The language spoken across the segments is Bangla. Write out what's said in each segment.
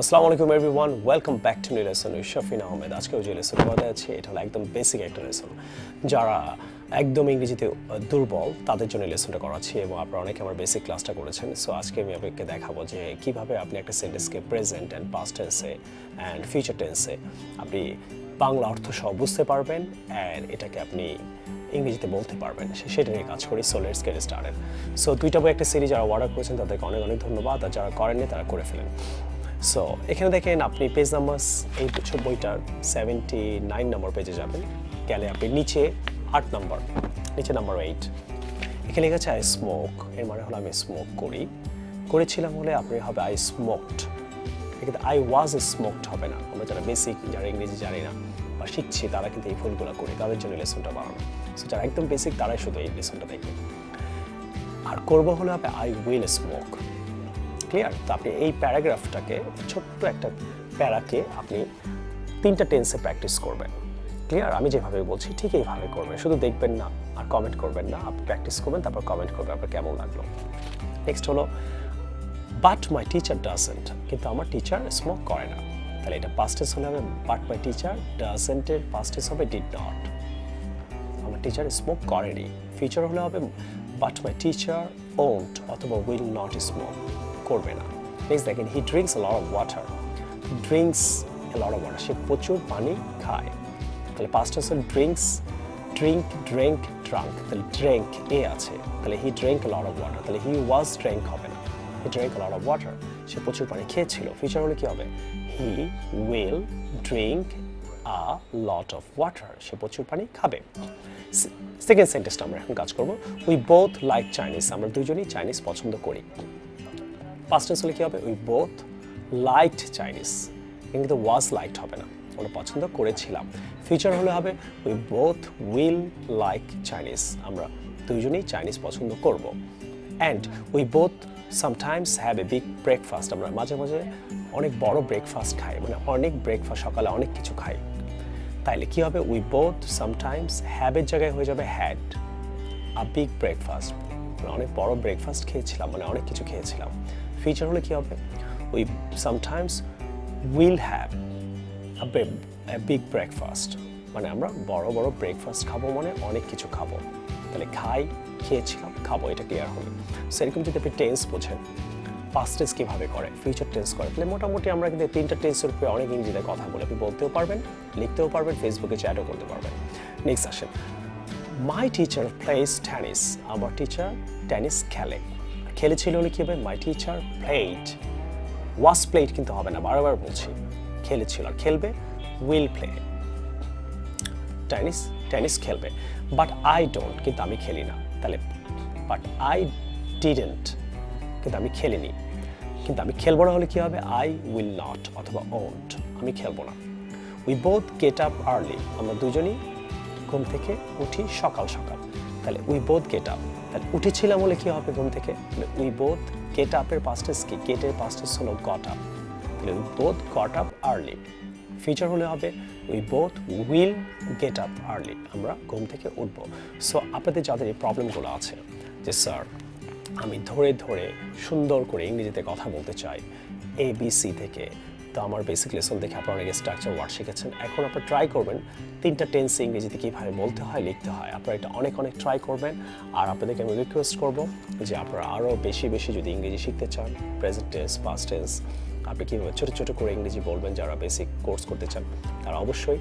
আসসালামু আলাইকুম everyone, welcome back to new lesson with Shafin Ahmed. আজকেও যে লেসন পড়াতে আছে এটা হলো একদম বেসিক একটা লেসন। যারা একদম ইংরেজিতে দুর্বল তাদের জন্য লেসনটা করাচ্ছি এবং আপনারা অনেকে আমার বেসিক ক্লাসটা করেছেন। সো আজকে আমি আপনাকে দেখাবো যে কীভাবে আপনি একটা সেন্টেন্সকে প্রেজেন্ট অ্যান্ড পাস্ট টেন্সে অ্যান্ড ফিউচার টেন্সে আপনি বাংলা অর্থ সহ বুঝতে পারবেন অ্যান্ড এটাকে আপনি ইংরেজিতে বলতে পারবেন, সেটা নিয়ে কাজ করি। So let's get started. So দুইটা বই একটা সিরিজ যারা অর্ডার করেছেন তাদেরকে অনেক অনেক ধন্যবাদ, আর যারা করেননি তারা করে ফেলেন। সো এখানে দেখেন আপনি পেজ নাম্বার এই বইটার 79 নম্বর পেজে যাবেন, গেলে আপনি নিচে 8 নম্বর, নিচে নাম্বার 8 এখানে লেখা আছে আই স্মোক। এর মানে হলো আমি স্মোক করেছিলাম হলে আপনি হবে আই স্মোকড। কিন্তু আই ওয়াজ স্মোকড হবে না। আমরা যারা বেসিক, যারা ইংরেজি জানি না বা শিখছি তারা কিন্তু এই ভুলগুলো করি, তাদের জন্য লেসনটা বানানো। সো যারা একদম বেসিক তারাই শুধু এই লেসনটা দেখবে। আর করবো হলে হবে আই উইল স্মোক। ক্লিয়ার? তো আপনি এই প্যারাগ্রাফটাকে, ছোট্ট একটা প্যারাকে আপনি 3টা টেন্সে প্র্যাকটিস করবেন। ক্লিয়ার? আমি যেভাবে বলছি ঠিক এইভাবে করবেন, শুধু দেখবেন না আর কমেন্ট করবেন না, আপনি প্র্যাকটিস করবেন, তারপর কমেন্ট করবেন আপনার কেমন লাগলো। নেক্সট হলো বাট মাই টিচার ডাজেন্ট, কিন্তু আমার টিচার স্মোক করে না। তাহলে এটা পাস্ট টেন্স হলে হবে বাট মাই টিচার ডাজেন্টের পাস্ট টেন্স হবে ডিড নট। আমার টিচার স্মোক করেনি। ফিউচার হলে হবে বাট মাই টিচার ওন্ট অথবা উইল নট স্মোক, করবে না। নেক্সট দেখেন he drinks a lot of water. Drinks a lot of water, সে প্রচুর পানি খায়। তাহলে পাস্ট টেন্স হল ড্রিঙ্কস, ড্রিঙ্ক, ড্রাঙ্ক। তাহলে ড্রিঙ্ক এ আছে, তাহলে he drink a lot of water. তাহলে হি ওয়াজ ড্রিঙ্ক হবে না, he drink a lot of water, সে প্রচুর পানি খেয়েছিল। ফিউচার হলে কি হবে he will drink a lot of water, সে প্রচুর পানি খাবে। সেকেন্ড সেন্টেন্সটা আমরা এখন কাজ করবো। উই বোথ লাইক চাইনিজ, আমরা দুজনেই চাইনিজ পছন্দ করি। পাস্ট টেন্স হলে কি হবে উই বোথ লাইকড চাইনিজ, কিন্তু ওয়াজ লাইকড হবে না, আমরা পছন্দ করেছিলাম। ফিউচার হলে হবে we both will like Chinese, আমরা দুজনেই চাইনিজ পছন্দ করব। And we both sometimes have a big breakfast, আমরা মাঝে মাঝে অনেক বড় ব্রেকফাস্ট খাই, মানে অনেক ব্রেকফাস্ট, সকালে অনেক কিছু খাই। তাইলে কি হবে উই বোথ সামটাইমস হ্যাভের জায়গায় হয়ে যাবে হ্যাড আ বিগ ব্রেকফাস্ট, মানে অনেক বড় ব্রেকফাস্ট খেয়েছিলাম, মানে অনেক কিছু খেয়েছিলাম। ফিউচার হলে কি হবে we sometimes will have a big breakfast, মানে আমরা বড় বড় ব্রেকফাস্ট খাবো, মানে অনেক কিছু খাবো। তাহলে খেয়েছিলাম, খাবো, এটা ক্লিয়ার হলো। সেরকম যদি আপনি টেন্স বোঝেন পাস্ট টেন্স কীভাবে করে, ফিউচার টেন্স করে, তাহলে মোটামুটি আমরা কিন্তু 3টা টেন্সের উপরে অনেক ইংরেজিতে কথা বলে আপনি বলতেও পারবেন, লিখতেও পারবেন, ফেসবুকে চ্যাটও করতে পারবেন। নেক্সট আসেন মাই টিচার প্লেস টেনিস, আমার টিচার টেনিস খেলেছিল হলে কী হবে my teacher played. Was played কিন্তু হবে না, বারবার বলছি, খেলেছিল। আর খেলবে উইল প্লে, টেনিস খেলবে। বাট আই ডোন্ট, কিন্তু আমি খেলি না। তাহলে বাট আই ডিডেন্ট, কিন্তু আমি খেলিনি। কিন্তু আমি খেলবো না হলে কী হবে আই উইল নট অথবা ওন্ট, আমি খেলবো না। We both get up early, আমরা দুজনই ঘুম থেকে উঠি সকাল সকাল। তাহলে উই বোথ গেট আপ, তাহলে উঠেছিলাম বলে কী হবে ঘুম থেকে, উই বোথ গেট আপের পাস্ট টেন্স কি, গেটের পাস্ট টেন্স হলো গট আপ, তাহলে we both got up early. Future হলে হবে we both will get up early, আমরা ঘুম থেকে উঠবো। সো আপনাদের যাদের এই প্রবলেমগুলো আছে যে স্যার আমি ধরে ধরে সুন্দর করে ইংরেজিতে কথা বলতে চাই ABC থেকে, তো আমার বেসিক লেসন দেখে আপনারা অনেক স্ট্রাকচার ওয়ার্ড শিখেছেন। এখন আপনারা ট্রাই করবেন 3টা টেন্সে ইংরেজিতে কীভাবে বলতে হয়, লিখতে হয়। আপনারা এটা অনেক অনেক ট্রাই করবেন। আর আপনাদেরকে আমি রিকোয়েস্ট করবো যে আপনারা আরও বেশি বেশি যদি ইংরেজি শিখতে চান, প্রেজেন্ট টেন্স, পাস্ট টেন্স, আপনি কীভাবে ছোটো ছোটো করে ইংরেজি বলবেন, যারা বেসিক কোর্স করতে চান তারা অবশ্যই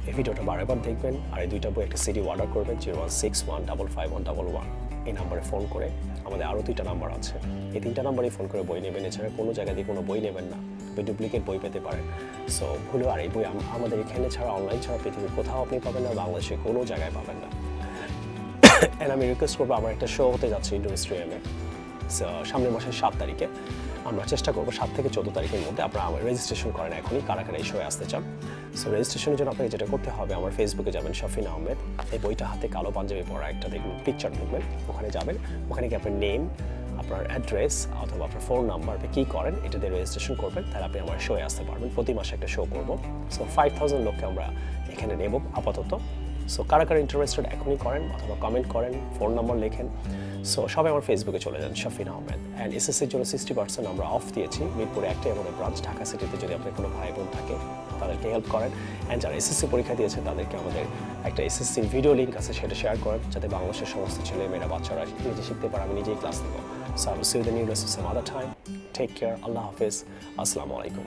এই ভিডিওটা বারবার দেখবেন। আর এই 2টা বই একটা সিডি অর্ডার করবেন 0161551111 এই নাম্বারে ফোন করে। আমাদের আরও 2টা নাম্বার আছে, এই 3টা নাম্বারেই ফোন করে বই নেবেন। এছাড়া কোনো জায়গা দিয়ে কোনো বই নেবেন না, আপনি ডুপ্লিকেট বই পেতে পারেন। সো ভুলেও, আর এই বই আমাদের এখানে ছাড়া, অনলাইন ছাড়া পৃথিবীর কোথাও আপনি পাবেন না, বাংলাদেশে কোনো জায়গায় পাবেন না। অ্যান্ড আমি রিকোয়েস্ট করবো, আমার একটা শো হতে যাচ্ছে ইন্ডাস্ট্রিয়ামে সামনের মাসের 7 তারিখে। আমরা চেষ্টা করবো 7 থেকে 14 তারিখের মধ্যে আপনারা আমার রেজিস্ট্রেশন করেন এখনই, কারা কারা এই শোয়ে আসতে চান। সো রেজিস্ট্রেশনের জন্য আপনাকে যেটা করতে হবে, আমার ফেসবুকে যাবেন শাফিন আহমেদ, এই বইটা হাতে কালো পাঞ্জাবি পরা একটা দেখবেন পিকচার দেখবেন, ওখানে যাবেন, ওখানে গিয়ে আপনার নেম, আপনার অ্যাড্রেস অথবা আপনার ফোন নাম্বার, আপনি কী করেন এটা দিয়ে রেজিস্ট্রেশন করবেন, তাহলে আপনি আমার শোয়ে আসতে পারবেন। প্রতি মাসে একটা শো করবো। সো 5000 লোককে আমরা এখানে নেব আপাতত। সো কারা কারা ইন্টারেস্টেড এখনই করেন অথবা কমেন্ট করেন, ফোন নম্বর লেখেন। সো সবাই আমার ফেসবুকে চলে যান, শাফিন আহমেদ। অ্যান্ড এসএসসির জন্য 60% আমরা অফ দিয়েছি। মিরপুরে একটাই আমাদের ব্রাঞ্চ, ঢাকা সিটিতে। যদি আপনার কোনো ভাই বোন থাকে তাদেরকে হেল্প করেন। অ্যান্ড যারা এসএসসি পরীক্ষা দিয়েছে তাদেরকে আমাদের একটা এসএসসির ভিডিও লিঙ্ক আছে, সেটা শেয়ার করেন, যাতে বাংলাদেশের সমস্ত ছেলে মেয়েরা বাচ্চারা নিজে শিখতে পারে। আমি নিজেই ক্লাস নেব। So I will see you in the new lesson some other time. Take care. Allah Hafiz. Assalamu alaikum.